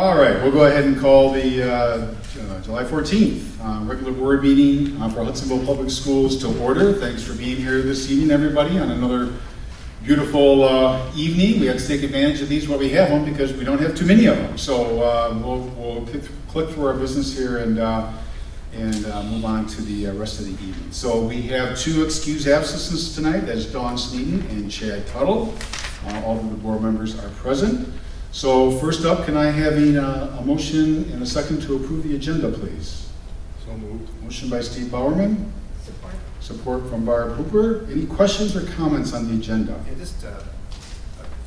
All right, we'll go ahead and call the July 14th regular board meeting for Hudsonville Public Schools to order. Thanks for being here this evening, everybody, on another beautiful evening. We have to take advantage of these while we have them because we don't have too many of them. So we'll click through our business here and move on to the rest of the evening. So we have two excused absences tonight. That is Dawn Sneeden and Chad Tuttle. All of the board members are present. So first up, can I have a motion and a second to approve the agenda, please? So moved. Motion by Steve Bowerman. Support. Support from Barb Hooper. Any questions or comments on the agenda? Yeah, just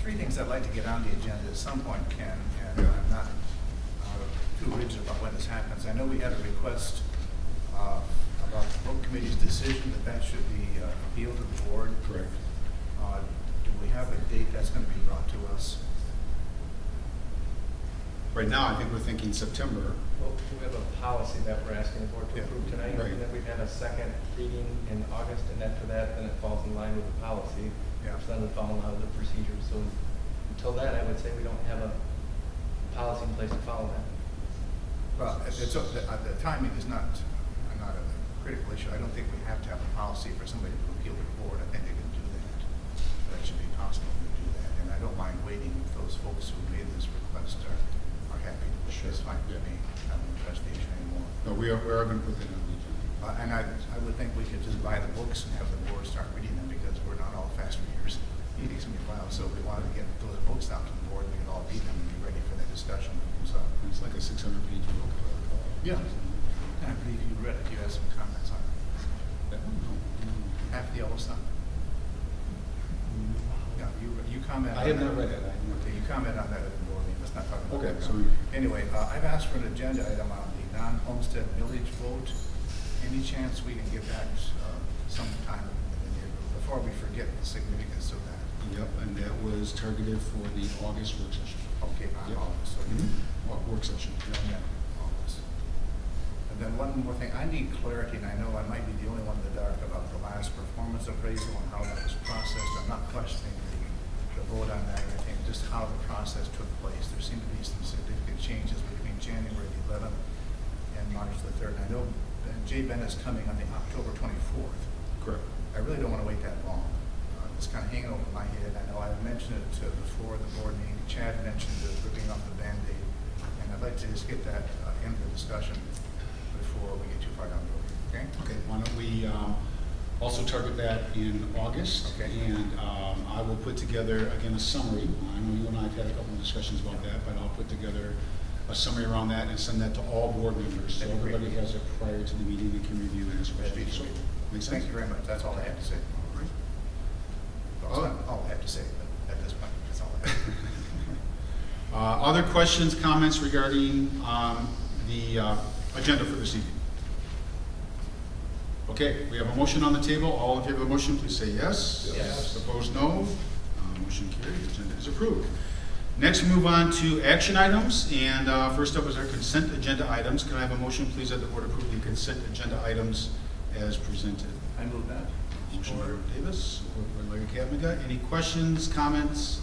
three things I'd like to get on the agenda at some point, Ken, and Yeah. I'm not too rigid about when this happens. I know we had a request about the book committee's decision that should be appealed to the board. Correct. Do we have a date that's going to be brought to us? Right now, I think we're thinking September. Well, we have a policy that we're asking the board to Yeah. approve tonight, Right. and then we've had a second reading in August, and after that, then it falls in line with the policy. Yeah. Which doesn't follow out of the procedure. So until then, I would say we don't have a policy in place to follow that. Well, the timing is not a critical issue. I don't think we have to have a policy for somebody to appeal to the board. I think they can do that. That should be possible to do that. And I don't mind waiting if those folks who made this request are happy. Sure. It's fine with Yeah. me. I don't trust the issue anymore. No, we are going to put that on the agenda. And I would think we could just buy the books and have the board start reading them because we're not all fast readers. Meetings can be filed, so if we wanted to get those books out to the board, we could all read them and be ready for that discussion. So, It's like a 600-page book. yeah. And I believe you read it. You had some comments on it. That one? No. Half the yellow stuff. Yeah, you comment. I have not read it. Okay, you comment on that at the board meeting. Let's not talk about Okay, that. so Anyway, I've asked for an agenda item on the non-homestead millage vote. Any chance we can get that sometime in the near, before we forget the significance of that? Yep, and that was targeted for the August work session. Okay, on Yep. August, okay. Work session. Yeah, August. And then one more thing, I need clarity, and I know I might be the only one in the dark about the last performance appraisal and how that was processed. I'm not questioning the vote on that, I think just how the process took place. There seemed to be some significant changes between January the 11th and March the 3rd. And I know Jay Ben is coming on the October 24th. Correct. I really don't want to wait that long. It's kind of hanging over my head. I know I mentioned it before the board meeting. Chad mentioned ripping off the Band-Aid. And I'd like to just get that end of the discussion before we get too far down the road. Okay? Okay, why don't we also target that in August? Okay. And I will put together, again, a summary. I know you and I have had a couple of discussions about that, but I'll put together a summary around that and send that to all board members. So That'd be great. everybody has it prior to the meeting, they can review and ask That'd be questions. So, great. makes sense? Thank you very much. That's all I have to say. All right. Well, it's not all I have to say, but at this point, that's all I have. Other questions, comments regarding the agenda for this evening? Okay, we have a motion on the table. All in favor of the motion, please say yes. Yes. Opposed, no. Motion carried. The agenda is approved. Next, we move on to action items. And first up is our consent agenda items. Can I have a motion, please, that the board approve the consent agenda items as presented? I move that. Motion by Reverend Davis, support by Larry Kapniga. Any questions, comments,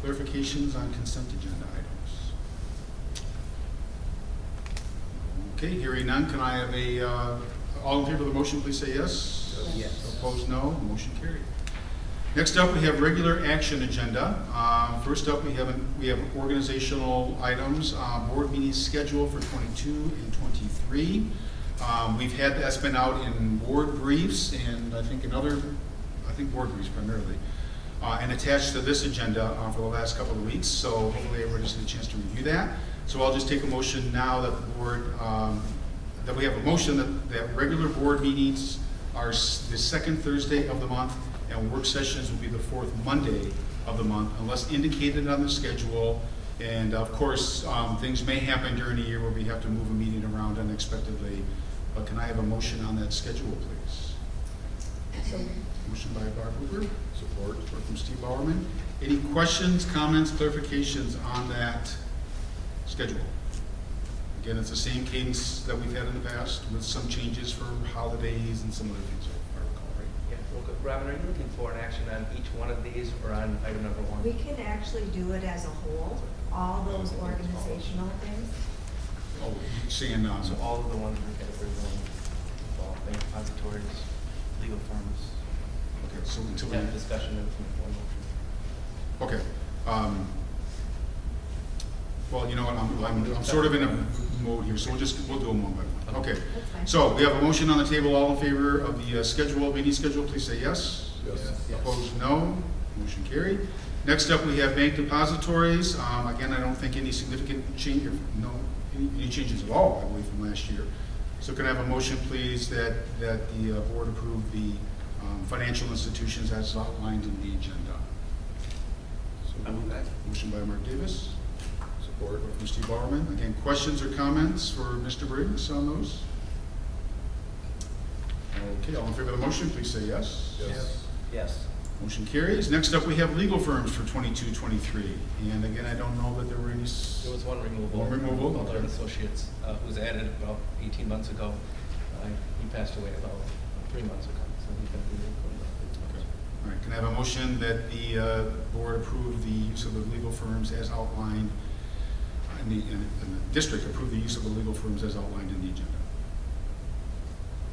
clarifications on consent agenda items? Okay, hearing none, can I have all in favor of the motion, please say yes. Yes. Opposed, no. Motion carried. Next up, we have regular action agenda. First up, we have organizational items, board meetings scheduled for 22 and 23. That's been out in board briefs and I think board briefs primarily, and attached to this agenda for the last couple of weeks. So hopefully everybody's had a chance to review that. So I'll just take a motion now that the board, that we have a motion that regular board meetings are the second Thursday of the month and work sessions will be the fourth Monday of the month unless indicated on the schedule. And of course, things may happen during the year where we have to move a meeting around unexpectedly. But can I have a motion on that schedule, please? Motion by Barb Hooper, support from Steve Bowerman. Any questions, comments, clarifications on that schedule? Again, it's the same cadence that we've had in the past with some changes for holidays and some other things, I recall, right? Yeah, well, good. Robin, are you looking for an action on each one of these or on item number one? We can actually do it as a whole, all those organizational things. saying, So all of the ones we're categorizing, all bank depositories, legal firms, okay, so until we, have a discussion of one motion. okay. Well, you know what, I'm sort of in a mode here, so we'll do them one by one. Okay. That's fine. So we have a motion on the table. All in favor of the meeting schedule, please say yes. Yes. Opposed, no. Motion carried. Next up, we have bank depositories. Again, I don't think any significant change, any changes at all, I believe, from last year. So can I have a motion, please, that the board approve the financial institutions as outlined in the agenda? So move that. Motion by Mark Davis. Support. From Steve Bauerman. Again, questions or comments for Mr. Briggs on those? Okay, all in favor of the motion, please say yes. Yes. Motion carries. Next up, we have legal firms for 22-23. And again, I don't know that there were any. There was one removal. One removal, Butler okay. and Associates, who was added about 18 months ago. He passed away about 3 months ago, so he's been removed from the. Okay. All right, can I have a motion that the board approve the use of the legal firms as outlined, in the district approve the use of the legal firms as outlined in the agenda?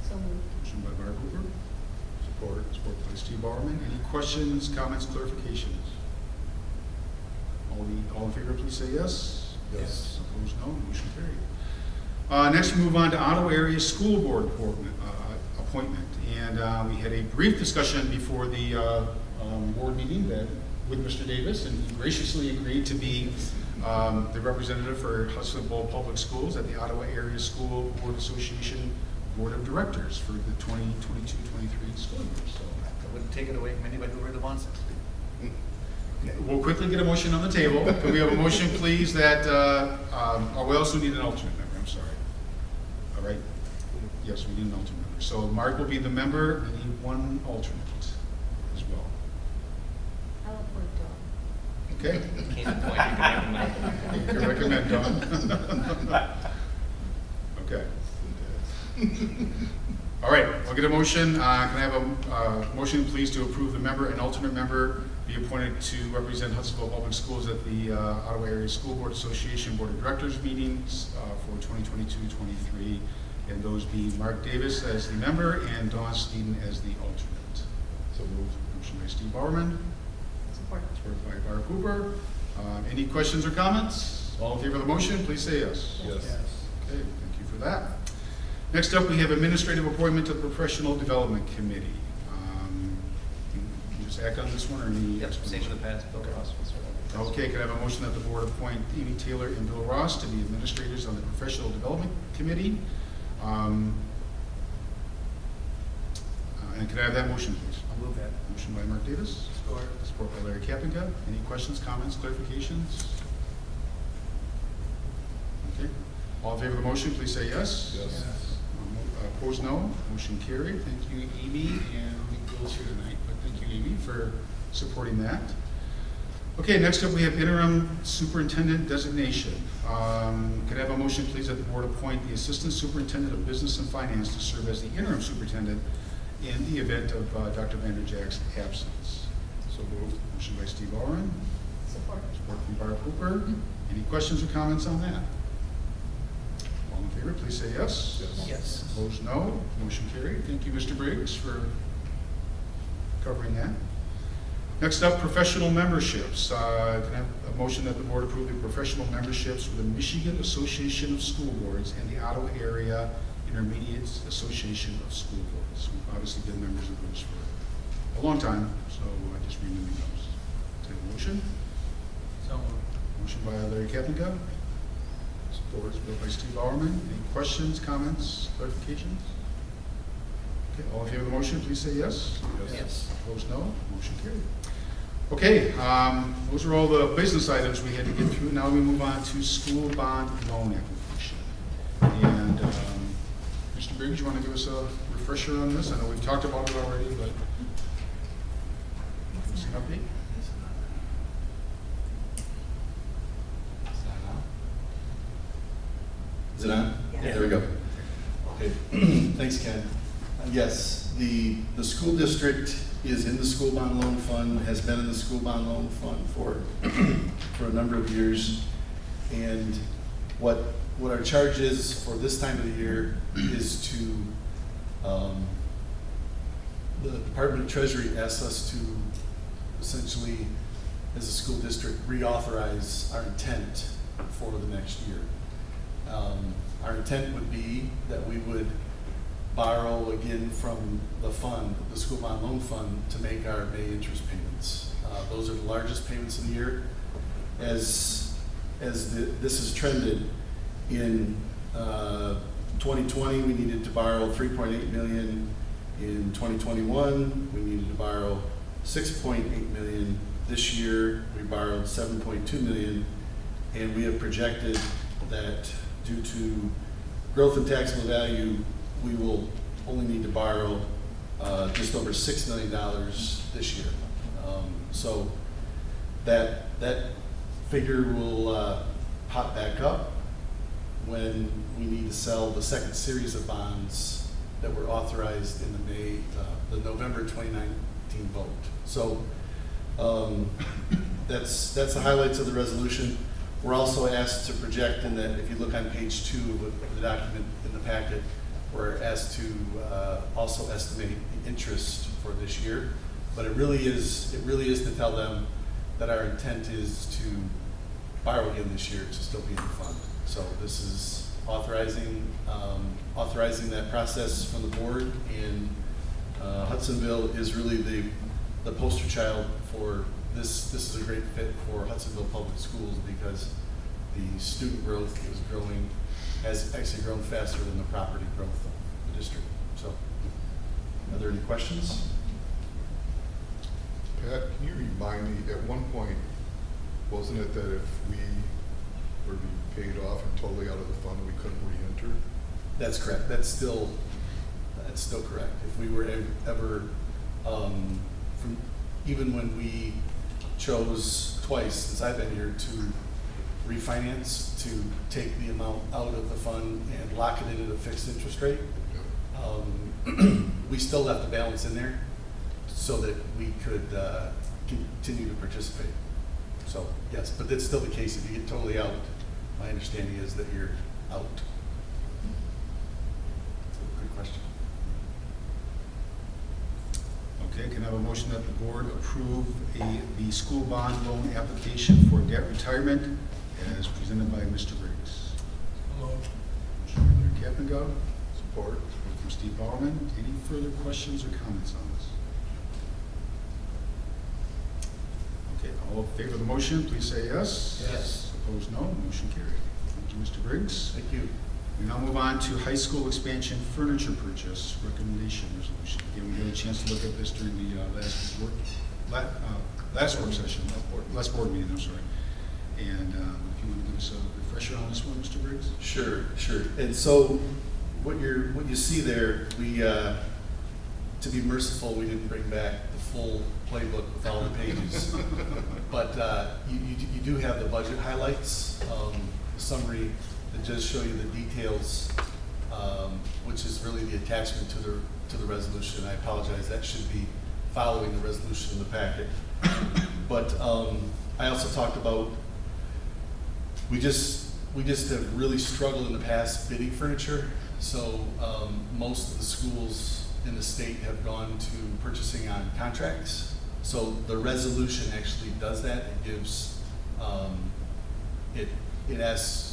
So moved. Motion by Barb Hooper. Support by Steve Bauerman. Any questions, comments, clarifications? All in favor, please say yes. Yes. Opposed, no. Motion carried. Next, we move on to Ottawa Area School Board appointment. And we had a brief discussion before the board meeting with Mr. Davis, and he graciously agreed to be the representative for Hudsonville Public Schools at the Ottawa Area School Board Association Board of Directors for the 2022-23 school year. So I wouldn't take it away from anybody who really wants it. we'll quickly get a motion on the table. Can we have a motion, please, that, we also need an alternate member, I'm sorry. All right? Yes, we need an alternate member. So Mark will be the member, and need one alternate as well. I'll appoint Dawn. Okay? Can't appoint, you can recommend. You can recommend Dawn. Okay. All right, I'll get a motion. Can I have a motion, please, to approve the member and alternate member be appointed to represent Hudsonville Public Schools at the Ottawa Area School Board Association Board of Directors meetings for 2022-23, and those be Mark Davis as the member and Dawn Steeden as the alternate. So moved. Motion by Steve Bauerman, Support. supported by Barb Hooper. Any questions or comments? All in favor of the motion, please say yes. Yes. Okay, thank you for that. Next up, we have administrative appointment to the Professional Development Committee. Can you just act on this one, or any? Yep, same as the past, Bill Ross will serve. Okay, can I have a motion that the board appoint Amy Taylor and Bill Ross to be administrators on the Professional Development Committee? And can I have that motion, please? I'll move that. Motion by Mark Davis. Support by Larry Kapinka. Any questions, comments, clarifications? Okay. All in favor of the motion, please say yes. Yes. Opposed, no. Motion carried. Thank you, Amy, and I think Bill's here tonight, but thank you, Amy, for supporting that. Okay, next up, we have interim superintendent designation. Could I have a motion, please, that the board appoint the Assistant Superintendent of Business and Finance to serve as the interim superintendent in the event of Dr. Vanderjack's absence? So moved. Motion by Steve Bauerman, Support. support from Barb Hooper. Any questions or comments on that? All in favor, please say yes. Yes. Opposed, no. Motion carried. Thank you, Mr. Briggs, for covering that. Next up, professional memberships. Can I have a motion that the board approve the professional memberships for the Michigan Association of School Boards and the Ottawa Area Intermediate Association of School Boards? We've obviously been members of those for a long time, so I just renewing those. Take a motion. So moved. Motion by Larry Kapinka. Support by Steve Bauerman. Any questions, comments, clarifications? Okay, all in favor of the motion, please say yes. Yes. Opposed, no. Motion carried. Okay, those are all the business items we had to get through. Now we move on to school bond loan application. And Mr. Briggs, you want to give us a refresher on this? I know we've talked about it already, but give us an update. Is it on? Yeah. There we go. Okay, thanks, Ken. Yes, the school district is in the school bond loan fund, has been in the school bond loan fund for a number of years. And what what our charge is for this time of the year is to, the Department of Treasury asks us to essentially, as a school district, reauthorize our intent for the next year. Our intent would be that we would borrow again from the fund, the school bond loan fund, to make our May interest payments. Those are the largest payments of the year. This has trended, in 2020, we needed to borrow $3.8 million. In 2021, we needed to borrow $6.8 million. This year, we borrowed $7.2 million, and we have projected that due to growth in taxable value, we will only need to borrow just over $6 million this year. So that figure will pop back up when we need to sell the second series of bonds that were authorized in the November 2019 vote. So that's the highlights of the resolution. We're also asked to project, in that if you look on page 2 of the document in the packet, we're asked to also estimate the interest for this year. But it really is to tell them that our intent is to borrow again this year to still be in the fund. So this is authorizing that process from the board, and Hudsonville is really the poster child for this. This is a great fit for Hudsonville Public Schools because the student growth has actually grown faster than the property growth of the district. So, are there any questions? Pat, can you remind me, at one point, wasn't it that if we were to be paid off and totally out of the fund, we couldn't re-enter? That's correct. That's still correct. If we were ever, even when we chose twice since I've been here to refinance, to take the amount out of the fund and lock it in at a fixed interest rate, we still left the balance in there so that we could continue to participate. So yes, but that's still the case. If you get totally out, my understanding is that you're out. Good question. Okay, can I have a motion that the board approve the school bond loan application for debt retirement as presented by Mr. Briggs? Motion by Kappengo, Support. from Steve Bauerman. Any further questions or comments on this? Okay, all in favor of the motion, please say yes. Yes. Opposed, no. Motion carried. Thank you, Mr. Briggs. Thank you. We now move on to high school expansion furniture purchase recommendation resolution. Again, we had a chance to look at this during the last work session, last board meeting, I'm sorry. And if you want to give us a refresher on this one, Mr. Briggs? Sure. And so what you see there, we to be merciful, we didn't bring back the full playbook with all the pages. But you do have the budget highlights, summary that does show you the details, which is really the attachment to the resolution. I apologize, that should be following the resolution in the packet. But I also talked about, we just have really struggled in the past bidding furniture. So most of the schools in the state have gone to purchasing on contracts. So the resolution actually does that. It gives, it asks,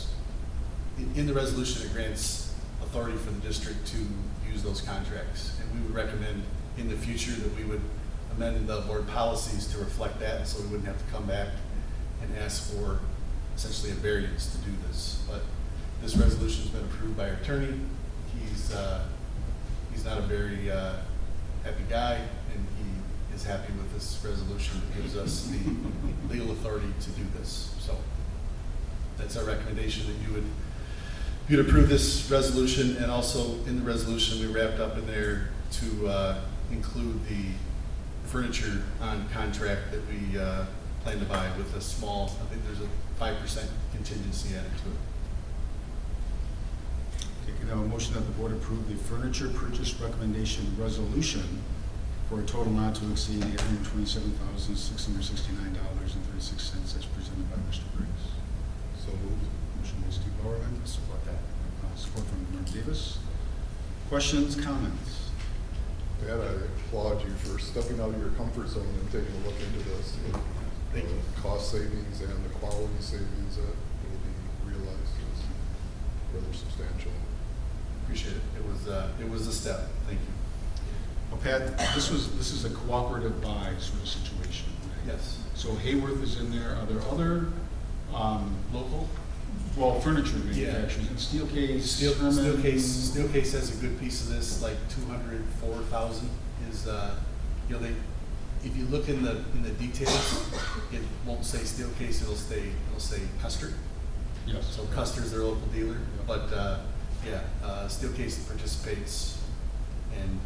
in the resolution, it grants authority for the district to use those contracts. And we would recommend in the future that we would amend the board policies to reflect that, so we wouldn't have to come back and ask for essentially a variance to do this. But this resolution has been approved by our attorney. He's not a very happy guy, and he is happy with this resolution that gives us the legal authority to do this. So that's our recommendation, that you'd approve this resolution. And also in the resolution, we wrapped up in there to include the furniture on contract that we plan to buy with a small, I think there's a 5% contingency added to it. Okay, can I have a motion that the board approve the furniture purchase recommendation resolution for a total not to exceed $827,669.36 as presented by Mr. Briggs? So moved. Motion by Steve Bauerman, support Superintendent Davis. Questions, comments? Pat, I applaud you for stepping out of your comfort zone and taking a look into this. Thank you. The cost savings and the quality savings that will be realized is rather substantial. Appreciate it. It was a step. Thank you. Well, Pat, this is a cooperative buy sort of situation, right? Yes. So Hayworth is in there. Are there other, Local? well, furniture Yeah. manufacturers and Steelcase? Steelcase has a good piece of this, like 204,000 is, if you look in the details, it won't say Steelcase, it'll say Custer. Yes. So Custer's their local dealer, but, Steelcase participates, and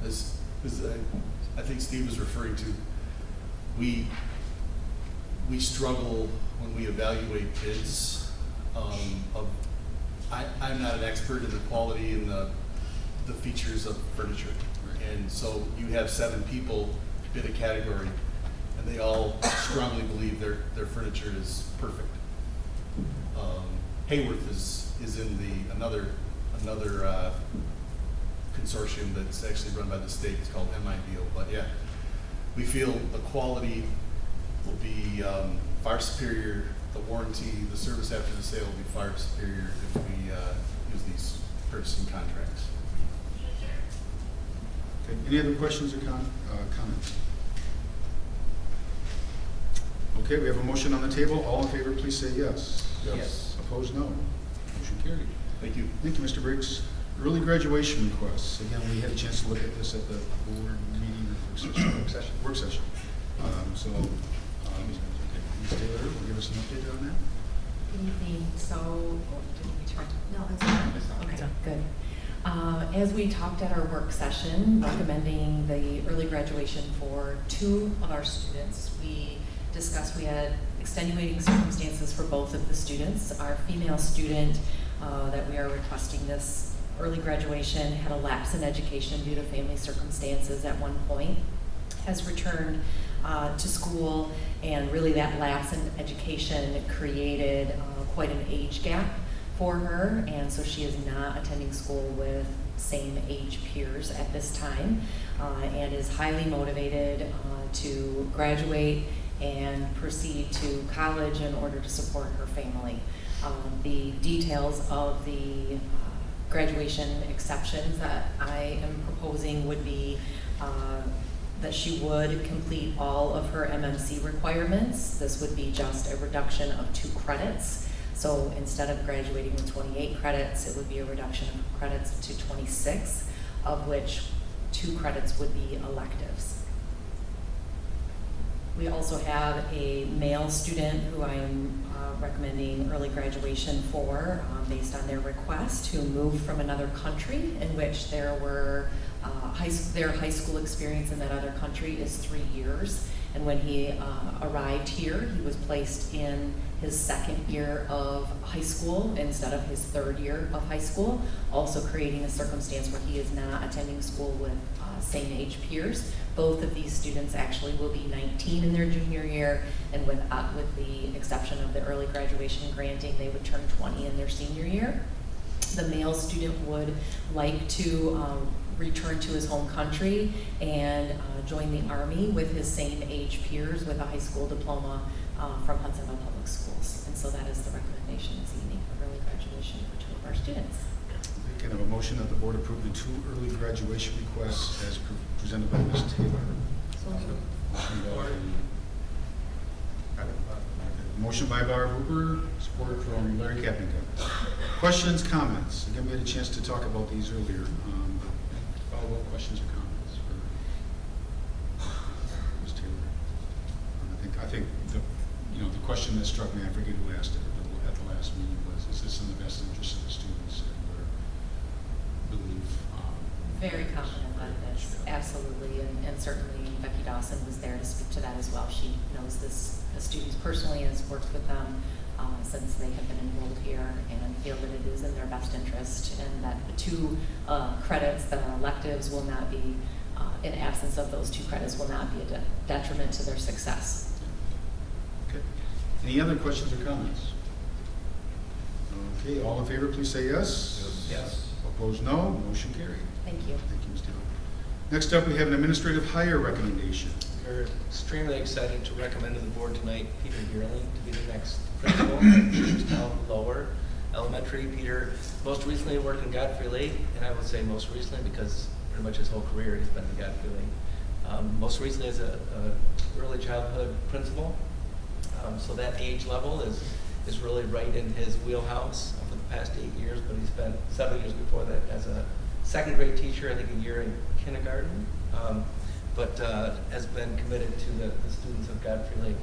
as I think Steve was referring to, we struggle when we evaluate bids, I'm not an expert in the quality and the features of furniture. And so you have 7 people bid a category, and they all strongly believe their furniture is perfect. Hayworth is in another consortium that's actually run by the state. It's called MIBO. But yeah, we feel the quality will be far superior. The warranty, the service after the sale will be far superior if we use these purchasing contracts. Okay. Any other questions or comments? Okay, we have a motion on the table. All in favor, please say yes. Yes. Opposed, no. Motion carried. Thank you. Thank you, Mr. Briggs. Early graduation requests. Again, we had a chance to look at this at the board meeting or work session. Ms. Taylor will give us an update on that. Good evening. So, did we turn? No, it's not. Okay, good. As we talked at our work session, recommending the early graduation for 2 of our students, we discussed we had extenuating circumstances for both of the students. Our female student that we are requesting this early graduation had a lapse in education due to family circumstances at one point, has returned to school, and really that lapse in education created quite an age gap for her, and so she is not attending school with same age peers at this time, and is highly motivated to graduate and proceed to college in order to support her family. The details of the graduation exceptions that I am proposing would be that she would complete all of her MMC requirements. This would be just a reduction of 2 credits. So instead of graduating with 28 credits, it would be a reduction of credits to 26, of which 2 credits would be electives. We also have a male student who I'm recommending early graduation for based on their request, who moved from another country in which there were their high school experience in that other country is 3 years. And when he arrived here, he was placed in his 2nd year of high school instead of his 3rd year of high school, also creating a circumstance where he is not attending school with same age peers. Both of these students actually will be 19 in their junior year, and with the exception of the early graduation granting, they would turn 20 in their senior year. The male student would like to return to his home country and join the Army with his same age peers with a high school diploma from Hudsonville Public Schools. And so that is the recommendation this evening for early graduation for 2 of our students. Can I have a motion that the board approve the 2 early graduation requests as presented by Ms. Taylor? So moved. Motion by Barb Hooper, support from Larry Kappinga. Questions, comments? Again, we had a chance to talk about these earlier. Follow-up questions or comments for Ms. Taylor? I think the question that struck me, I forget who asked it at the last meeting, was, is this in the best interest of the students? And we believe Very confident that it is, absolutely, and certainly Becky Dawson was there to speak to that as well. She knows the students personally, has worked with them since they have been enrolled here, and feel that it is in their best interest, and that the 2 credits that are electives will not be, in absence of those 2 credits, will not be a detriment to their success. Okay. Any other questions or comments? Okay, all in favor, please say yes. Yes. Opposed, no. Motion carried. Thank you. Thank you, Ms. Taylor. Next up, we have an administrative hire recommendation. We're extremely excited to recommend to the board tonight Peter Gearling to be the next principal at Jamestown Lower Elementary. Peter most recently worked in Godfrey Lake, and I would say most recently because pretty much his whole career he's been in Godfrey Lake. Most recently as a early childhood principal. So that age level is really right in his wheelhouse for the past 8 years, but he spent several years before that as a second grade teacher, I think a year in kindergarten, but has been committed to the students of Godfrey Lake.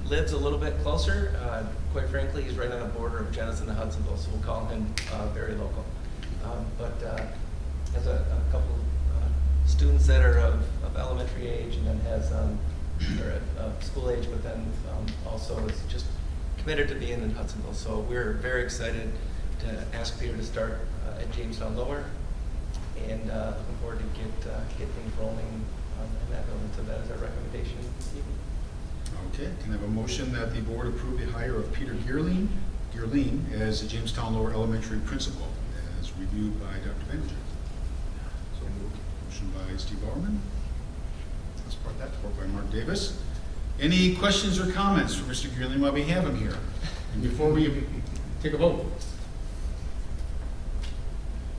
Lives a little bit closer. Quite frankly, he's right on the border of Jenison and Hudsonville, so we'll call him very local. But has a couple students that are of elementary age, and then has or school age, but then also is just committed to being in Hudsonville. So we're very excited to ask Peter to start at Jamestown Lower, and looking forward to get things rolling in that building. So that is our recommendation this evening. Okay, can I have a motion that the board approve the hire of Peter Gearling as the Jamestown Lower Elementary Principal, as reviewed by Dr. Benninger? So moved. Motion by Steve Bauerman, I'll support that. support by Mark Davis. Any questions or comments for Mr. Gearling while we have him here? And before we take a vote?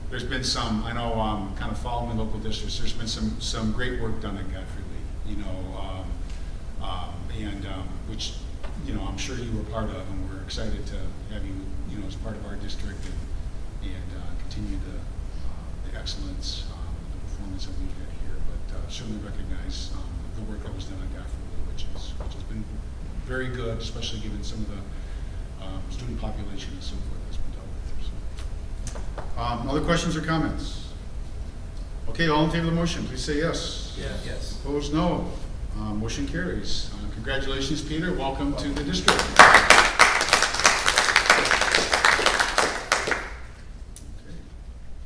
There's been some, I know, kind of following local districts, there's been some great work done at Godfrey Lee, which, I'm sure you were part of, and we're excited to have you, as part of our district and continue the excellence, the performance that we've had here, but certainly recognize the work that was done at Godfrey Lee, which has been very good, especially given some of the student population and so forth that's been dealt with there. So. Other questions or comments? Okay, all in favor of the motion, please say yes. Yes. Opposed, no. Motion carries. Congratulations, Peter. Welcome to the district. Okay.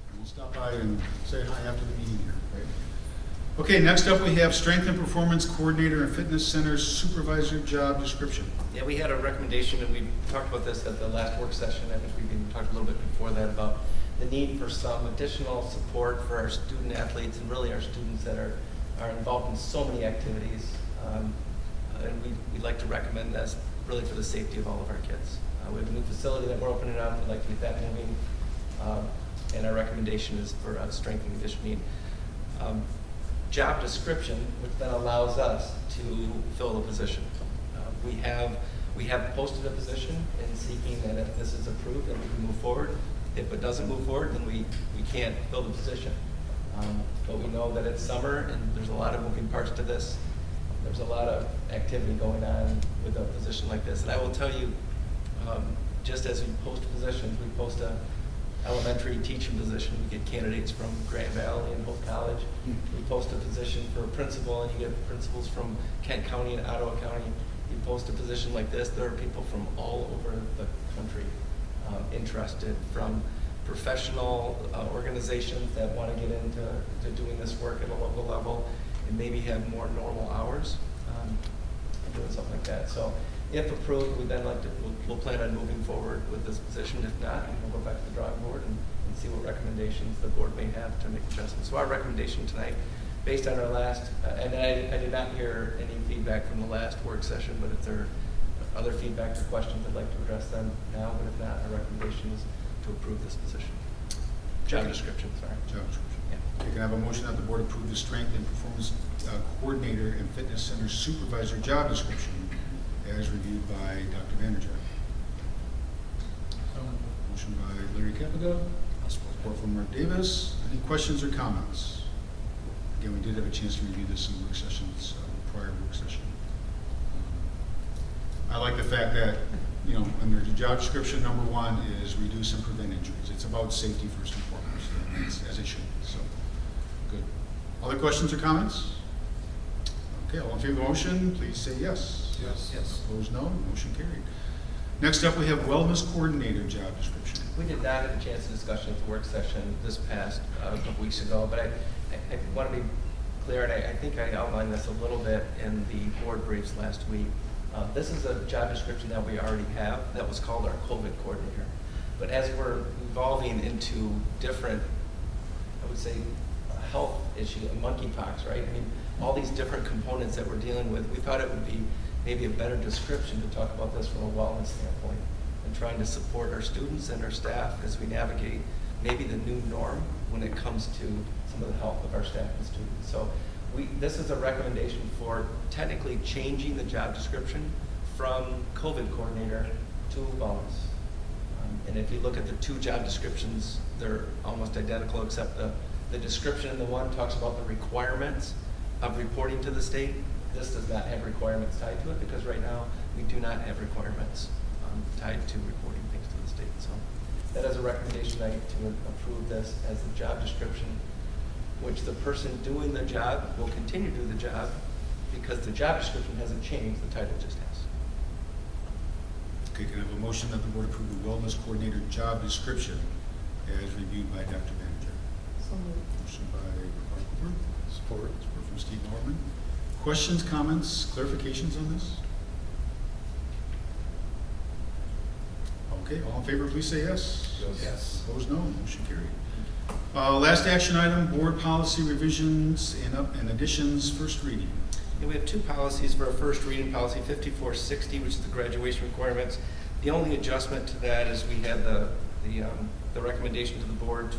And we'll stop by and say hi after the meeting here. Right? Okay, next up we have Strength and Performance Coordinator and Fitness Center Supervisor job description. Yeah, we had a recommendation, and we talked about this at the last work session. I think we even talked a little bit before that about the need for some additional support for our student athletes and really our students that are involved in so many activities. And we'd like to recommend this really for the safety of all of our kids. We have a new facility that we're opening up. We'd like to get that moving. And our recommendation is for strength and conditioning. Job description, which then allows us to fill the position. We have posted a position and seeking that if this is approved, then we can move forward. If it doesn't move forward, then we can't fill the position. But we know that it's summer and there's a lot of moving parts to this. There's a lot of activity going on with a position like this. And I will tell you, just as we post positions, we post a elementary teaching position, we get candidates from Grand Valley and Hope College. We post a position for a principal, and you get principals from Kent County and Ottawa County. You post a position like this, there are people from all over the country interested, from professional organizations that want to get into doing this work at a local level and maybe have more normal hours doing something like that. So if approved, we'll plan on moving forward with this position. If not, we'll go back to the drawing board and see what recommendations the board may have to make adjustments. So our recommendation tonight, based on our last, and I did not hear any feedback from the last work session, but if there are other feedback or questions, I'd like to address them now. But if not, our recommendation is to approve this position. Job description, sorry. Job description. Yeah. Okay, can I have a motion that the board approve the Strength and Performance Coordinator and Fitness Center Supervisor job description as reviewed by Dr. Vanderjack? Motion by Larry Capiga, support from Mark Davis. Any questions or comments? Again, we did have a chance to review this in work sessions, prior work session. I like the fact that, under the job description, number one is reduce and prevent injuries. It's about safety first and foremost, as it should be. So, good. Other questions or comments? Okay, all in favor of the motion, please say yes. Yes. Opposed, no. Motion carried. Next up, we have Wellness Coordinator job description. We did not have a chance to discussion at the work session this past couple weeks ago, but I want to be clear, and I think I outlined this a little bit in the board briefs last week. This is a job description that we already have that was called our COVID coordinator. But as we're evolving into different, I would say, a health issue, a monkeypox, right? I mean, all these different components that we're dealing with, we thought it would be maybe a better description to talk about this from a wellness standpoint and trying to support our students and our staff as we navigate maybe the new norm when it comes to some of the health of our staff and students. So this is a recommendation for technically changing the job description from COVID coordinator to wellness. And if you look at the two job descriptions, they're almost identical, except the description in the one talks about the requirements of reporting to the state. This does not have requirements tied to it, because right now we do not have requirements tied to reporting things to the state. So that is a recommendation tonight to approve this as the job description, which the person doing the job will continue to do the job because the job description hasn't changed, the title just has. Okay, can I have a motion that the board approve the wellness coordinator job description as reviewed by Dr. Manager? So moved. Motion by Barber. Support. Support from Steve Norman. Questions, comments, clarifications on this? Okay, all in favor, please say yes. Yes. Opposed, no. Motion carried. Last action item, board policy revisions and additions, first reading. And we have two policies for our first reading, policy 5460, which is the graduation requirements. The only adjustment to that is we had the recommendation to the board to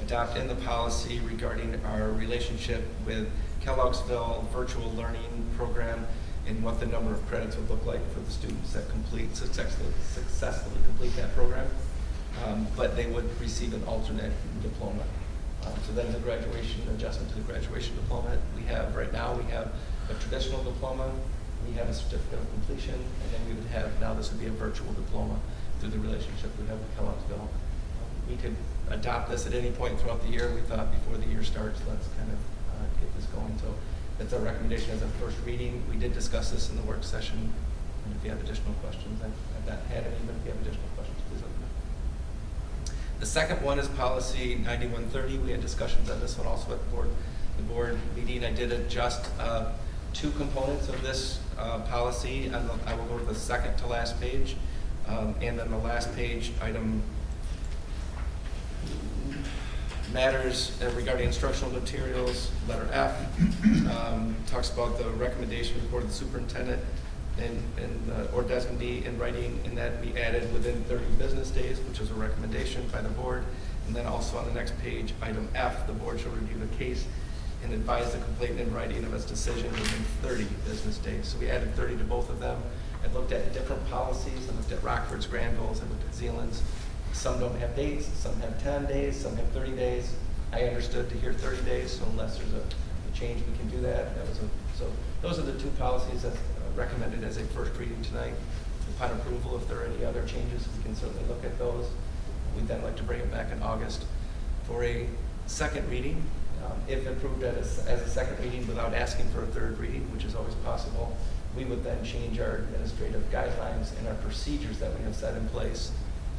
adopt in the policy regarding our relationship with Kellogg'sville virtual learning program and what the number of credits would look like for the students that successfully complete that program. But they would receive an alternate diploma. So then the graduation, adjustment to the graduation diploma right now we have a traditional diploma, we have a certificate of completion, and then we would have, now this would be a virtual diploma through the relationship we have with Kellogg'sville. We could adopt this at any point throughout the year. We thought before the year starts, let's kind of get this going. So that's our recommendation as a first reading. We did discuss this in the work session, and if you have additional questions, I've not had any, but if you have additional questions, please let me know. The second one is policy 9130. We had discussions on this one also at the board meeting. I did adjust two components of this policy. I will go to the second to last page. And then the last page, item matters regarding instructional materials, letter F, talks about the recommendation report of the superintendent or designee in writing, and that be added within 30 business days, which is a recommendation by the board. And then also on the next page, item F, the board shall review the case and advise the complainant in writing of its decision within 30 business days. So we added 30 to both of them. I looked at different policies. I looked at Rockford's, Granville's, I looked at Zealand's. Some don't have dates, some have 10 days, some have 30 days. I understood to hear 30 days, so unless there's a change, we can do that. So those are the two policies that recommended as a first reading tonight. Upon approval, if there are any other changes, we can certainly look at those. We'd then like to bring it back in August for a second reading. If approved as a second reading without asking for a third reading, which is always possible, we would then change our administrative guidelines and our procedures that we have set in place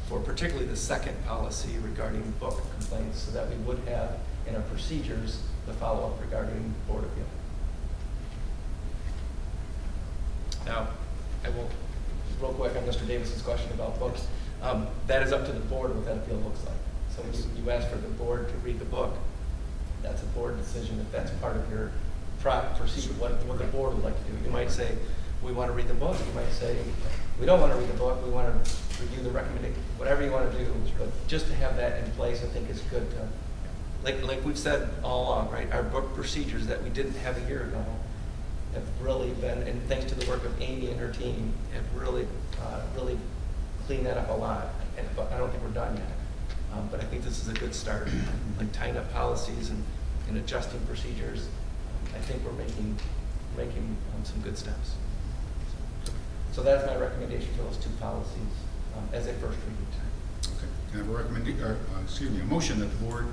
for particularly the second policy regarding book complaints, so that we would have in our procedures the follow-up regarding board appeal. Now, I will, real quick on Mr. Davis's question about books, that is up to the board what that appeal looks like. So when you ask for the board to read the book, that's a board decision if that's part of your procedure, what the board would like to do. You might say, we want to read the book. You might say, we don't want to read the book. We want to review the recommendation, whatever you want to do. But just to have that in place, I think is good to, like we've said all along, right? Our book procedures that we didn't have a year ago have really been, and thanks to the work of Amy and her team, have really cleaned that up a lot. But I don't think we're done yet. But I think this is a good start, like tying up policies and adjusting procedures. I think we're making some good steps. So that's my recommendation for those two policies as a first reading time. Okay. Can I have a a motion that the board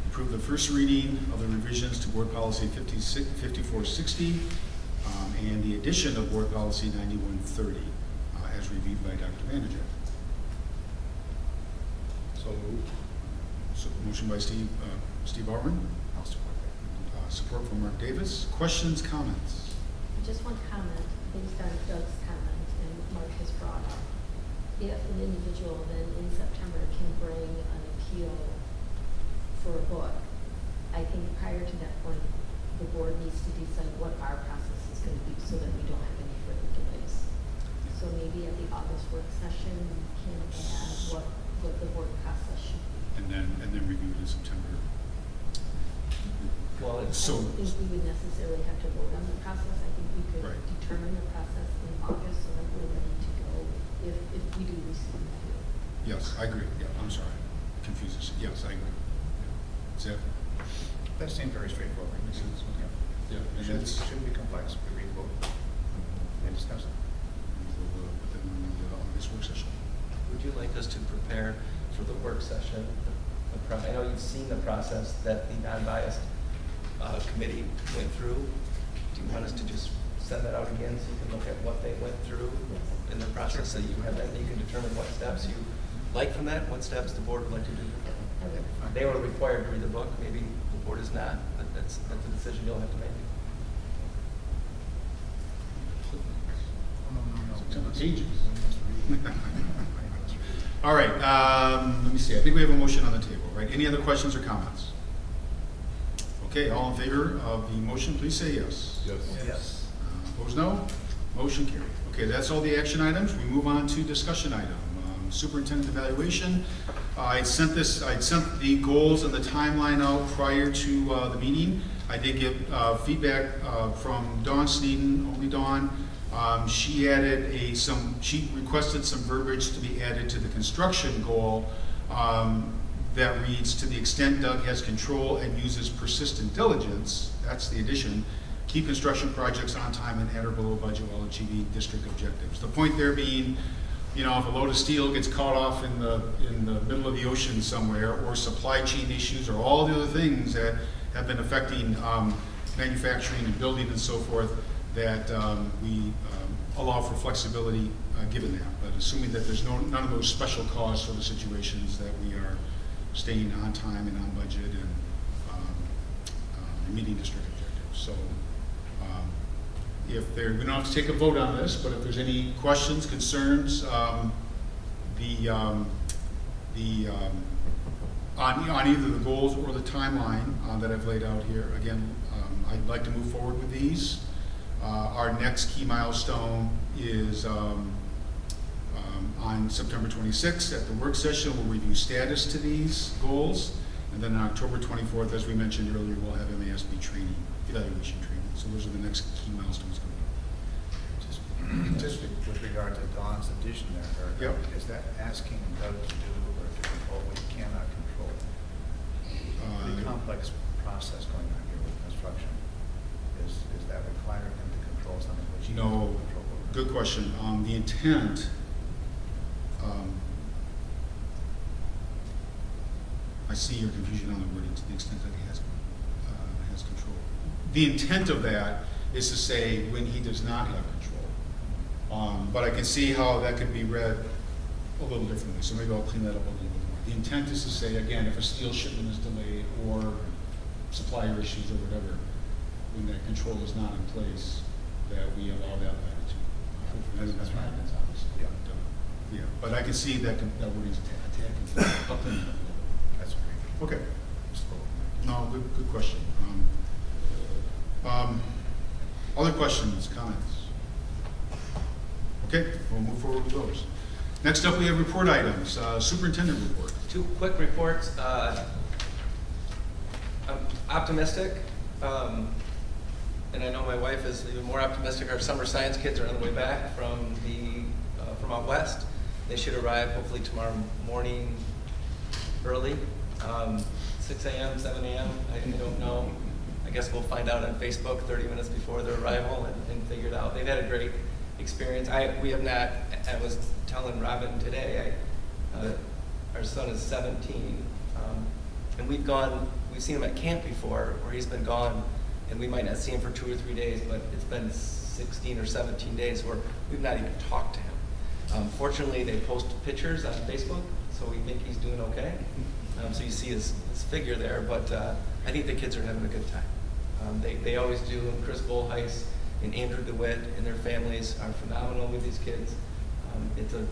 approve the first reading of the revisions to board policy 5460 and the addition of board policy 9130 as reviewed by Dr. Manager. So moved. So motion by Steve Bauerman. I'll support that. Support from Mark Davis. Questions, comments? Just one comment based on Doug's comment and Mark has brought up. if an individual then in September can bring an appeal for a book, I think prior to that point, the board needs to decide what our process is going to be so that we don't have any further delays. So maybe at the August work session, we can add what the board process should be. And then review it in September. Well, it's, So- I don't think we would necessarily have to vote on the process. I think we could Right. determine the process in August so that we're ready to go if we do receive an appeal. Yes, I agree. Yeah, I'm sorry. Confuses. Yes, I agree. Is that? That seems very straightforward. Makes sense. Yeah. Yeah, and Shouldn't that's. shouldn't be complex. We read, vote, and discuss it. We'll put them in the August work session. would you like us to prepare for the work session? I know you've seen the process that the non-biased committee went through. Do you want us to just send that out again so you can look at what they went through in the process, so you have that, and you can determine what steps you like from that, what steps the board would like to do differently? I would- They were required to read the book, maybe the board is not, but that's a decision you'll have to make. September pages. All right, let me see. I think we have a motion on the table, right? Any other questions or comments? Okay, all in favor of the motion, please say yes. Yes. Yes. Opposed, no? Motion carried. Okay, that's all the action items. We move on to discussion item. Superintendent evaluation. I'd sent the goals and the timeline out prior to the meeting. I did get feedback from Dawn Sneeden, only Dawn. She requested some verbiage to be added to the construction goal that reads, to the extent Doug has control and uses persistent diligence, that's the addition, keep construction projects on time and at or below budget while achieving district objectives. The point there being, if a load of steel gets caught off in the middle of the ocean somewhere, or supply chain issues, or all the other things that have been affecting manufacturing and building and so forth, that we allow for flexibility given that. But assuming that there's none of those special cause sort of situations, that we are staying on time and on budget and meeting district objectives. So we don't have to take a vote on this, but if there's any questions, concerns, on either the goals or the timeline that I've laid out here, again, I'd like to move forward with these. Our next key milestone is on September 26th at the work session. We'll review status to these goals. And then on October 24th, as we mentioned earlier, we'll have MASB training, evaluation training. So those are the next key milestones coming Just with regard to Dawn's addition there, Eric, Yep. is that asking Doug to do or to control what he cannot control? Pretty complex process going on here with construction. Is that requiring him to control something which he No. has no control over? Good question. The intent, I see your confusion on the wording, to the extent that he has control. The intent of that is to say when he does not have control. But I can see how that could be read a little differently, so maybe I'll clean that up a little bit more. The intent is to say, again, if a steel shipment is delayed or supplier issues or whatever, when that control is not in place, that we allow that latitude. Hopefully that's what happens, obviously. Yeah. Yeah, but I can see that wording's attacking. That's great. Okay. No, good question. Other questions, comments? Okay, we'll move forward with those. Next up, we have report items. Superintendent report. Two quick reports. I'm optimistic, and I know my wife is even more optimistic. Our summer science kids are on the way back from out west. They should arrive hopefully tomorrow morning early, 6 a.m., 7 a.m. I don't know. I guess we'll find out on Facebook 30 minutes before their arrival and figure it out. They've had a great experience. We have not. I was telling Robin today. Our son is 17, and we've seen him at camp before, where he's been gone, and we might not see him for 2 or 3 days, but it's been 16 or 17 days where we've not even talked to him. Fortunately, they post pictures on Facebook, so we think he's doing okay. So you see his figure there, but I think the kids are having a good time. They always do, and Chris Bullheis and Andrew DeWitt and their families are phenomenal with these kids. It's a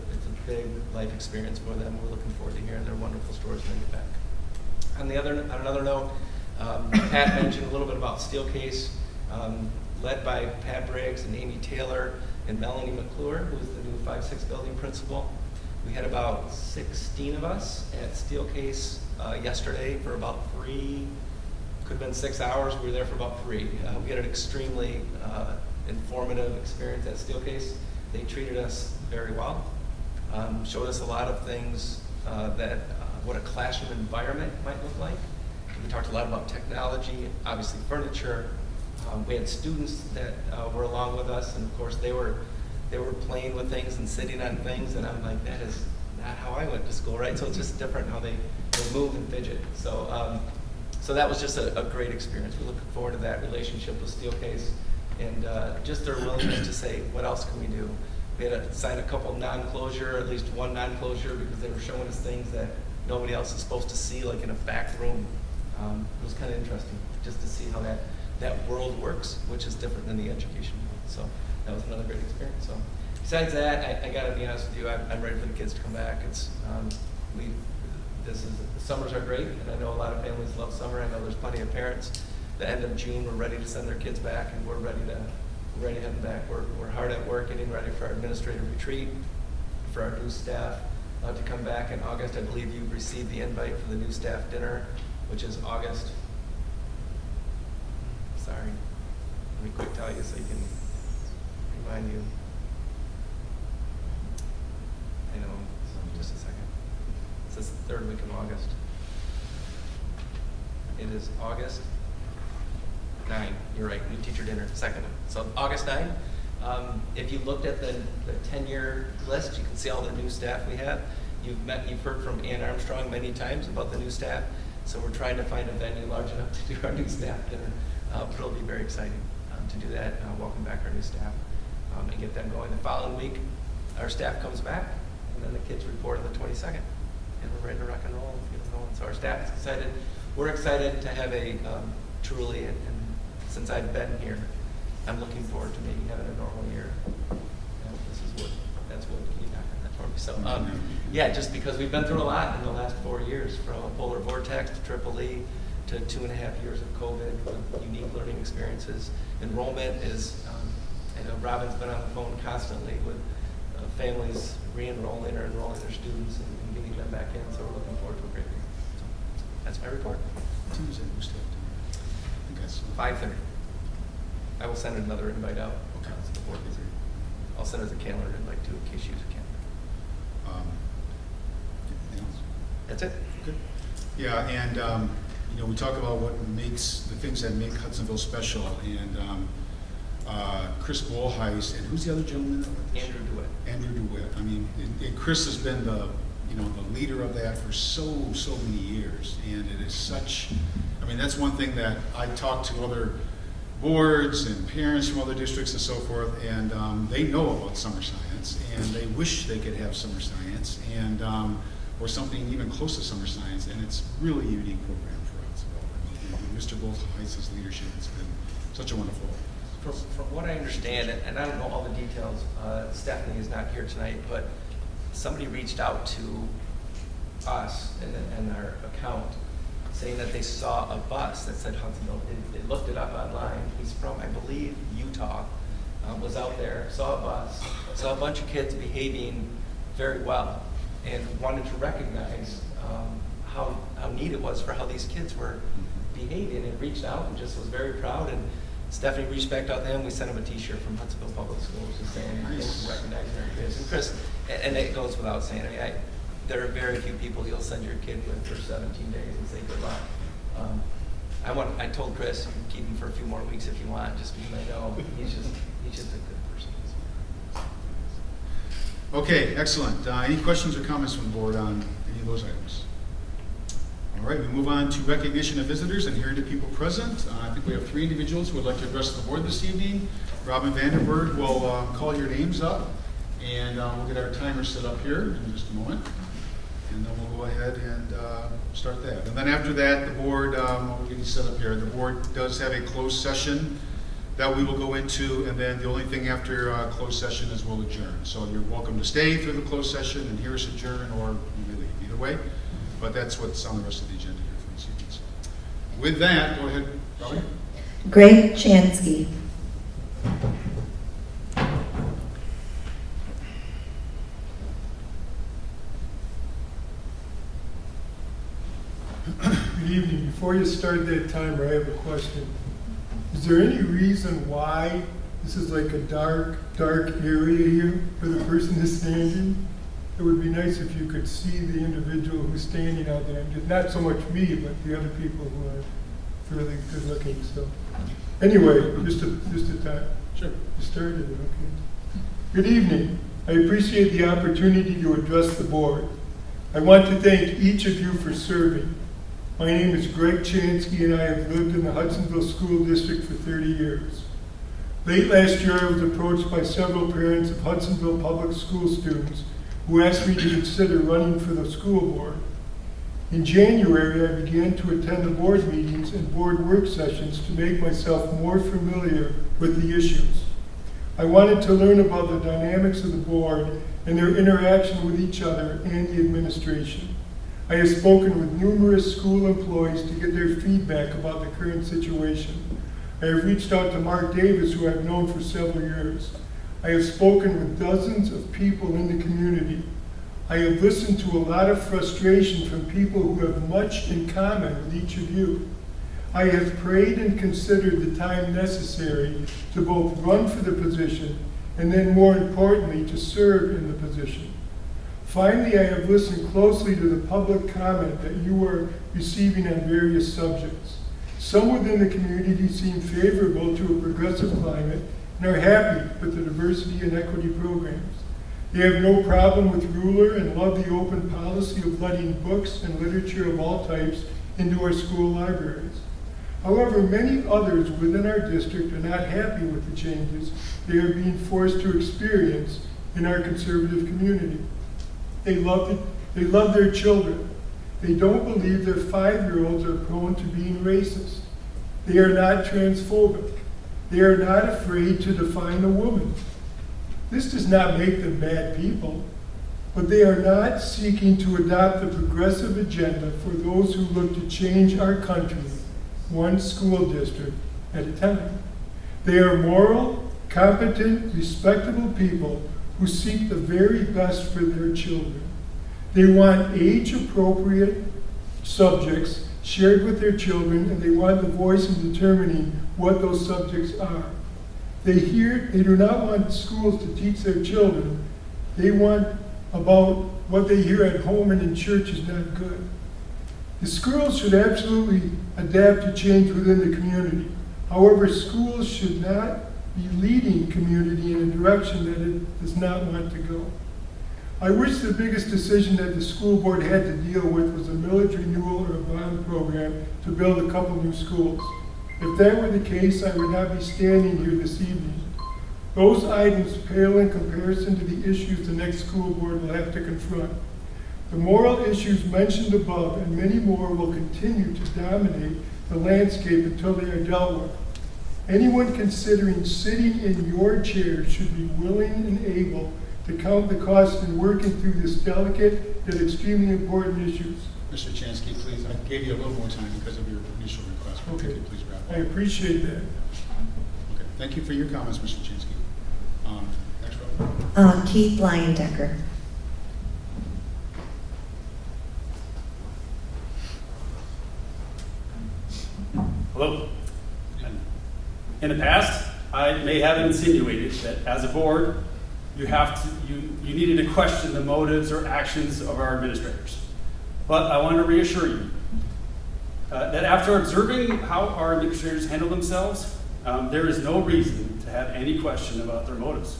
big life experience for them. We're looking forward to hearing their wonderful stories when they get back. On another note, Pat mentioned a little bit about Steelcase, led by Pat Briggs and Amy Taylor and Melanie McClure, who is the new 5-6 building principal. We had about 16 of us at Steelcase yesterday for about 3, could have been 6 hours. We were there for about 3. We had an extremely informative experience at Steelcase. They treated us very well, showed us a lot of things that what a classroom environment might look like. We talked a lot about technology, obviously furniture. We had students that were along with us, and of course they were playing with things and sitting on things, and I'm like, that is not how I went to school, right? So it's just different how they move and fidget. So that was just a great experience. We're looking forward to that relationship with Steelcase, and just their willingness to say, what else can we do? We had to sign a couple non-closure, at least one non-closure, because they were showing us things that nobody else is supposed to see, like in a back room. It was kind of interesting just to see how that world works, which is different than the education world. So that was another great experience. So besides that, I got to be honest with you, I'm ready for the kids to come back. The summers are great, and I know a lot of families love summer. I know there's plenty of parents. The end of June, we're ready to send their kids back, and we're ready to head back. We're hard at work getting ready for our administrative retreat, for our new staff to come back in August. I believe you received the invite for the new staff dinner, which is August. Sorry, let me quick tell you so you can remind you. I know, so just a second. It says the 3rd week of August. It is August 9. You're right, new teacher dinner, second one. So August 9. If you looked at the 10-year list, you can see all the new staff we have. You've heard from Ann Armstrong many times about the new staff. So we're trying to find a venue large enough to do our new staff dinner. But it'll be very exciting to do that. Welcome back our new staff and get them going. The following week, our staff comes back, and then the kids report on the 22nd. And we're ready to rock and roll and get them going. So our staff is excited. We're excited to have a truly, and since I've been here, I'm looking forward to maybe having a normal year. And that's what keep happening that for me. So yeah, just because we've been through a lot in the last 4 years, from a polar vortex to Triple E to 2.5 years of COVID with unique learning experiences. Enrollment is, I know Robin's been on the phone constantly with families re-enrolling or enrolling their students and getting them back in. So we're looking forward to a great year. So that's my report. Tuesday, we still have to. I think that's 5:30. I will send another invite out. Okay. It's the board meeting. I'll send us a calendar invite too, in case you use a calendar. Anything else? That's it. Good. Yeah, and we talk about what makes the things that make Hudsonville special, and Chris Bolheis, and who's the other gentleman that went this Andrew year? DeWitt. Andrew DeWitt. I mean, and Chris has been the leader of that for so many years, and it is such. I mean, that's one thing that I talk to other boards and parents from other districts and so forth, and they know about summer science, and they wish they could have summer science, and or something even close to summer science, and it's really a unique program for Hudsonville. I mean, Mr. Bolheis' leadership has been such a wonderful. From what I understand, and I don't know all the details, Stephanie is not here tonight, but somebody reached out to us and our account saying that they saw a bus that said Hudsonville. They looked it up online. He's from, I believe, Utah, was out there, saw a bus, saw a bunch of kids behaving very well, and wanted to recognize how neat it was for how these kids were behaving, and reached out and just was very proud. And Stephanie reached back out to him. We sent him a T-shirt from Hudsonville Public Schools just saying thanks for recognizing our kids. And Chris, and it goes without saying, I mean, there are very few people you'll send your kid with for 17 days and say good luck. I told Chris, you can keep him for a few more weeks if you want, just because I know he's just a good person. Okay, excellent. Any questions or comments from the board on any of those items? All right, we move on to recognition of visitors and hearing to people present. I think we have 3 individuals who would like to address the board this evening. Robin Vandenberg will call your names up, and we'll get our timer set up here in just a moment. And then we'll go ahead and start that. And then after that, the board, we'll get you set up here. The board does have a closed session that we will go into, and then the only thing after closed session is we'll adjourn. So you're welcome to stay through the closed session and hear us adjourn, or you may leave, either way. But that's what's on the rest of the agenda here for this evening. So with that, go ahead, Robin. Greg Chansky. Good evening. Before you start that timer, I have a question. Is there any reason why this is like a dark area here for the person who's standing? It would be nice if you could see the individual who's standing out there. Not so much me, but the other people who are fairly good looking. So anyway, just a time. Sure. You started it, okay. Good evening. I appreciate the opportunity to address the board. I want to thank each of you for serving. My name is Greg Chansky, and I have lived in the Hudsonville School District for 30 years. Late last year, I was approached by several parents of Hudsonville public school students who asked me to consider running for the school board. In January, I began to attend the board meetings and board work sessions to make myself more familiar with the issues. I wanted to learn about the dynamics of the board and their interaction with each other and the administration. I have spoken with numerous school employees to get their feedback about the current situation. I have reached out to Mark Davis, who I've known for several years. I have spoken with dozens of people in the community. I have listened to a lot of frustration from people who have much in common with each of you. I have prayed and considered the time necessary to both run for the position and then, more importantly, to serve in the position. Finally, I have listened closely to the public comment that you are receiving on various subjects. Some within the community seem favorable to a progressive climate and are happy with the diversity and equity programs. They have no problem with ruler and love the open policy of letting books and literature of all types into our school libraries. However, many others within our district are not happy with the changes they are being forced to experience in our conservative community. They love their children. They don't believe their 5-year-olds are prone to being racist. They are not transphobic. They are not afraid to define a woman. This does not make them bad people, but they are not seeking to adopt the progressive agenda for those who look to change our country one school district at a time. They are moral, competent, respectable people who seek the very best for their children. They want age-appropriate subjects shared with their children, and they want the voice in determining what those subjects are. They do not want schools to teach their children. They want about what they hear at home and in church is not good. The schools should absolutely adapt to change within the community. However, schools should not be leading community in a direction that it does not want to go. I wish the biggest decision that the school board had to deal with was a millage renewal or a bond program to build a couple new schools. If that were the case, I would not be standing here this evening. Those items pale in comparison to the issues the next school board will have to confront. The moral issues mentioned above and many more will continue to dominate the landscape until they are dealt with. Anyone considering sitting in your chair should be willing and able to count the cost in working through this delicate yet extremely important issues. Mr. Chansky, please, I gave you a little more time because of your initial request. But Okay. could you please wrap up? I appreciate that. Okay, thank you for your comments, Mr. Chansky. Next one. Keith Lyon-Decker. Hello. In the past, I may have insinuated that as a board, you needed to question the motives or actions of our administrators. But I want to reassure you that after observing how our administrators handle themselves, there is no reason to have any question about their motives.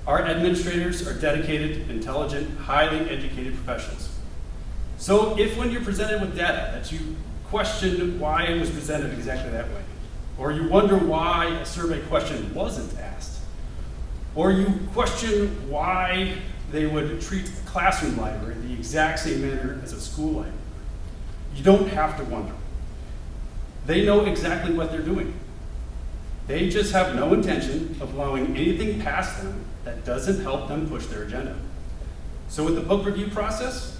Our administrators are dedicated, intelligent, highly educated professionals. So if when you're presented with data that you question why it was presented exactly that way, or you wonder why a survey question wasn't asked, or you question why they would treat a classroom library the exact same manner as a school library, you don't have to wonder. They know exactly what they're doing. They just have no intention of allowing anything past them that doesn't help them push their agenda. So with the book review process,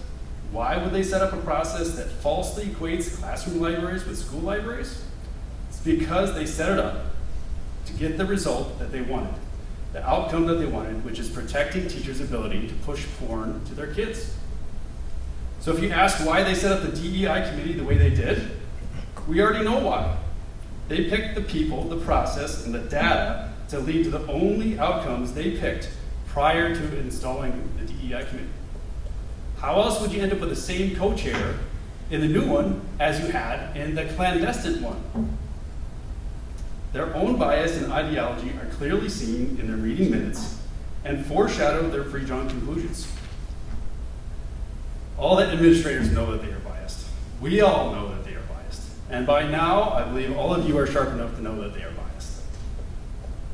why would they set up a process that falsely equates classroom libraries with school libraries? It's because they set it up to get the result that they wanted, the outcome that they wanted, which is protecting teachers' ability to push porn to their kids. So if you ask why they set up the DEI committee the way they did, we already know why. They picked the people, the process, and the data to lead to the only outcomes they picked prior to installing the DEI committee. How else would you end up with the same co-chair in the new one as you had in the clandestine one? Their own bias and ideology are clearly seen in their meeting minutes and foreshadow their pre-drawn conclusions. All the administrators know that they are biased. We all know that they are biased. And by now, I believe all of you are sharp enough to know that they are biased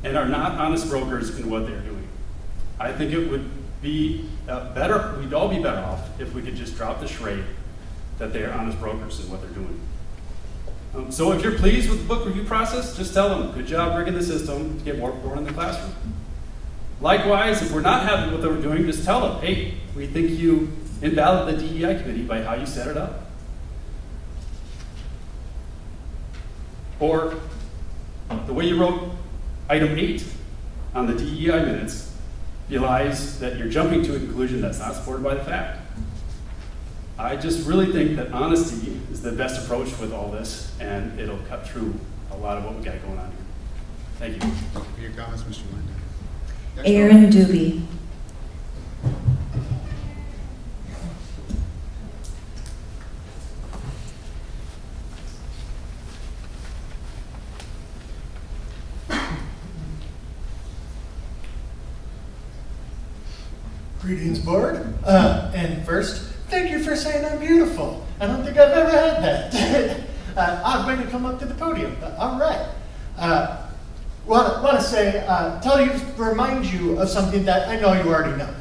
and are not honest brokers in what they're doing. I think it would be we'd all be better off if we could just drop the charade that they are honest brokers in what they're doing. So if you're pleased with the book review process, just tell them, good job rigging the system to get more porn in the classroom. Likewise, if we're not happy with what we're doing, just tell them, hey, we think you invalid the DEI committee by how you set it up. Or the way you wrote item 8 on the DEI minutes belies that you're jumping to a conclusion that's not supported by the fact. I just really think that honesty is the best approach with all this, and it'll cut through a lot of what we got going on here. Thank you. Thank you for your comments, Mr. Linden. Next Aaron up. Doobie. Greetings, board. And first, thank you for saying I'm beautiful. I don't think I've ever had that. I'm going to come up to the podium. All right. Want to say, remind you of something that I know you already know.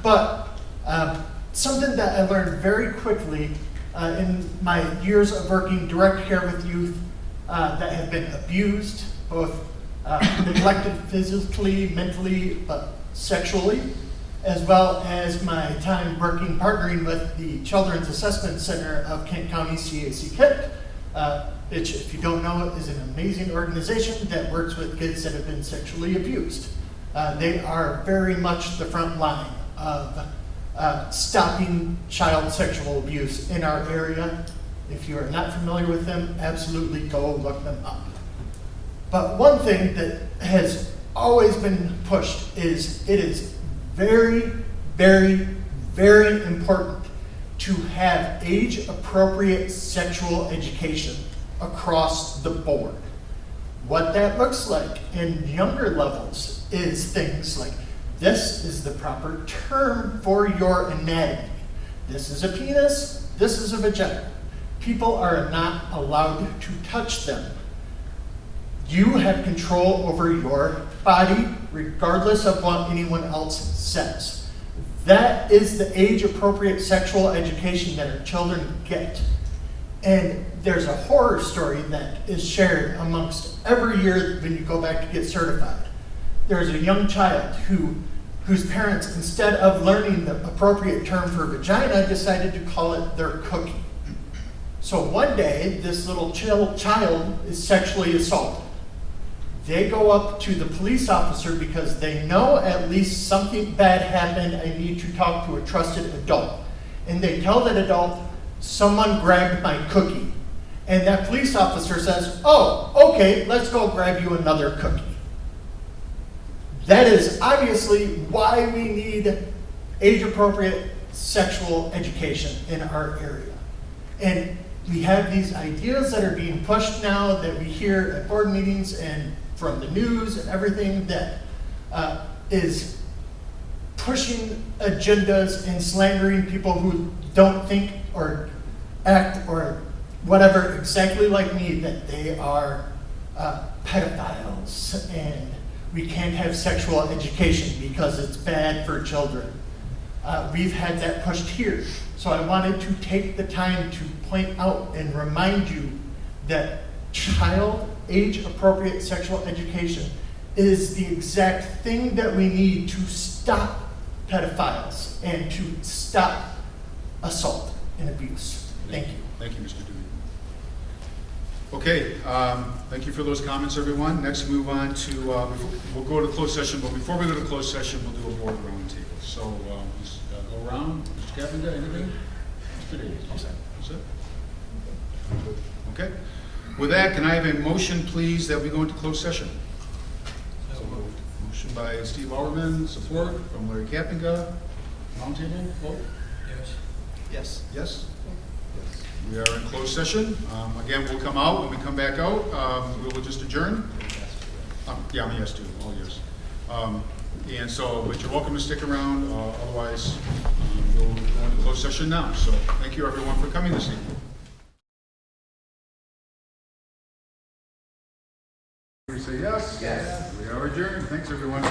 But something that I learned very quickly in my years of working direct care with youth that have been abused, both neglected physically, mentally, but sexually, as well as my time partnering with the Children's Assessment Center of Kent County, CAC Kent, which, if you don't know, is an amazing organization that works with kids that have been sexually abused. They are very much the front line of stopping child sexual abuse in our area. If you are not familiar with them, absolutely go look them up. But one thing that has always been pushed is it is very, very, very important to have age-appropriate sexual education across the board. What that looks like in younger levels is things like, this is the proper term for your anatomy. This is a penis, this is a vagina. People are not allowed to touch them. You have control over your body, regardless of what anyone else says. That is the age-appropriate sexual education that our children get. And there's a horror story that is shared amongst every year when you go back to get certified. There's a young child whose parents, instead of learning the appropriate term for vagina, decided to call it their cookie. So one day, this little child is sexually assaulted. They go up to the police officer because they know at least something bad happened. I need to talk to a trusted adult. And they tell that adult, someone grabbed my cookie. And that police officer says, oh, okay, let's go grab you another cookie. That is obviously why we need age-appropriate sexual education in our area. And we have these ideas that are being pushed now that we hear at board meetings and from the news and everything that is pushing agendas and slandering people who don't think or act or whatever exactly like me, that they are pedophiles and we can't have sexual education because it's bad for children. We've had that pushed here. So I wanted to take the time to point out and remind you that child age-appropriate sexual education is the exact thing that we need to stop pedophiles and to stop assault and abuse. Thank you. Thank you, Mr. Dewey. Okay, thank you for those comments, everyone. Next, we move on to, we'll go to closed session, but before we go to closed session, we'll do a board roundtable. So, just go around. Mr. Kaplan, got anything? Mr. Davies? All set. All set? Okay. With that, can I have a motion, please, that we go into closed session? So moved. Motion by Steve Auerman, support from Larry Kapinga. Roundtable, vote? Yes. Yes? We are in closed session. Again, we'll come out. When we come back out, we will just adjourn. Yeah, I'm a yes too, all yes. And so, but you're welcome to stick around. Otherwise, we'll go into closed session now. So thank you everyone for coming this evening. We say yes. Yes. We are adjourned. Thanks everyone.